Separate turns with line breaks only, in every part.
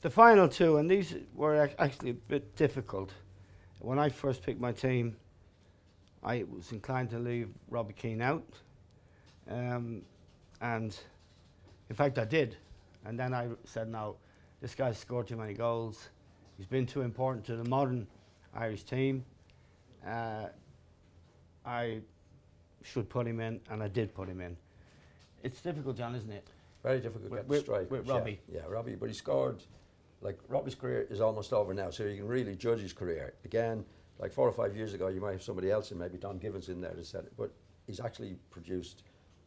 The final two, and these were actually a bit difficult. When I first picked my team, I was inclined to leave Robbie Keane out. And in fact I did. And then I said, no, this guy's scored too many goals. He's been too important to the modern Irish team. I should put him in, and I did put him in. It's difficult, John, isn't it?
Very difficult to get the strike.
With Robbie.
Yeah, Robbie, but he scored, like Robbie's career is almost over now, so you can really judge his career. Again, like 4 or 5 years ago, you might have somebody else in, maybe Don Givens in there to set it, but he's actually produced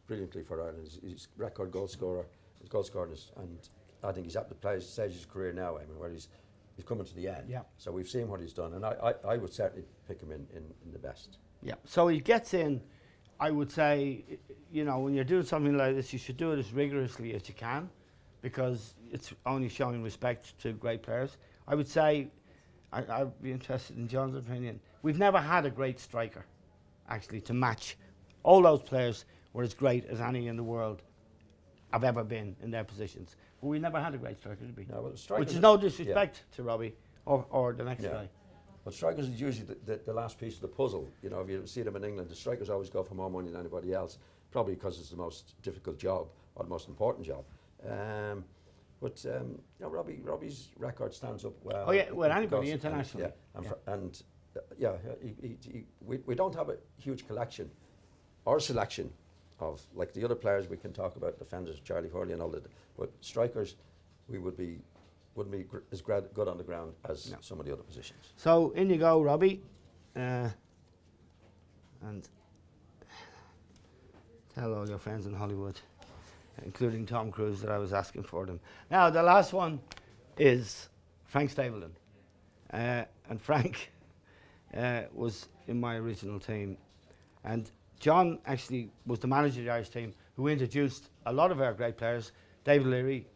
brilliantly for Ireland. He's record goal scorer, his goal scorer, and I think he's at the stage of his career now, I mean, where he's coming to the end.
Yeah.
So we've seen what he's done, and I would certainly pick him in the best.
Yeah, so he gets in. I would say, you know, when you're doing something like this, you should do it as rigorously as you can, because it's only showing respect to great players. I would say, I'd be interested in John's opinion. We've never had a great striker, actually, to match. All those players were as great as any in the world have ever been in their positions. But we never had a great striker, did we?
No, well,
which is no disrespect to Robbie or the next guy.
But strikers is usually the last piece of the puzzle. You know, if you see them in England, the strikers always go for more money than anybody else, probably because it's the most difficult job or the most important job. You know, Robbie's record stands up well.
Oh yeah, well, anybody internationally.
We don't have a huge collection or selection of, like the other players we can talk about, defenders, Charlie Hurley and all that, but strikers, we wouldn't be as good on the ground as some of the other positions.
So in you go, Robbie, and tell all your friends in Hollywood, including Tom Cruise, that I was asking for them. Now the last one is Frank Stapleton, and Frank was in my original team, and John actually was the manager of the Irish team who introduced a lot of our great players, David Leary,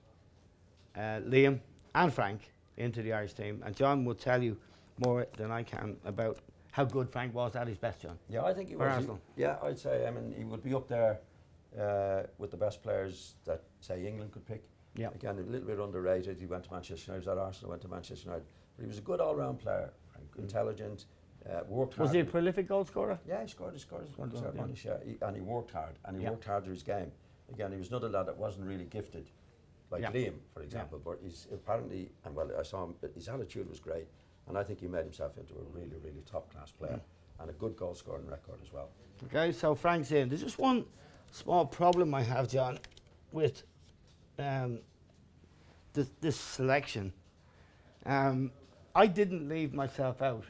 Liam and Frank, into the Irish team. And John will tell you more than I can about how good Frank was at his best, John.
Yeah, I think he was.
Arsenal.
Yeah, I'd say, I mean, he would be up there with the best players that, say, England could pick.
Yeah.
Again, a little bit underrated. He went to Manchester United, he was at Arsenal, went to Manchester United. But he was a good all-round player, Frank, intelligent, worked hard.
Was he a prolific goal scorer?
Yeah, he scored and he worked hard, and he worked hard to his game. Again, he was another lad that wasn't really gifted, like Liam, for example, but he's apparently, and well, I saw him, his attitude was great, and I think he made himself into a really, really top-class player, and a good goal-scoring record as well.
Okay, so Frank's in. There's just one small problem I have, John, with this selection. I didn't leave myself out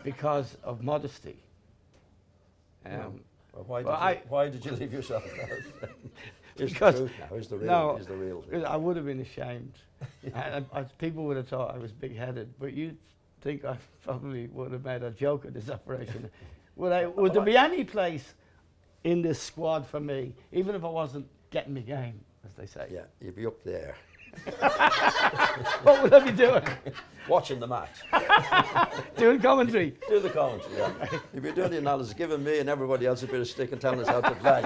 because of modesty.
Well, why did you leave yourself out? Here's
because
the truth now. Here's the real.
No,
here's the real.
I would have been ashamed. People would have thought I was big-headed, but you think I probably would have made a joke of this operation. Would there be any place in this squad for me, even if I wasn't getting the game, as they say?
Yeah, you'd be up there.
What would I be doing?
Watching the match.
Doing commentary.
Do the commentary, yeah. You'd be doing the analysis, giving me and everybody else a bit of stick and telling us how to play.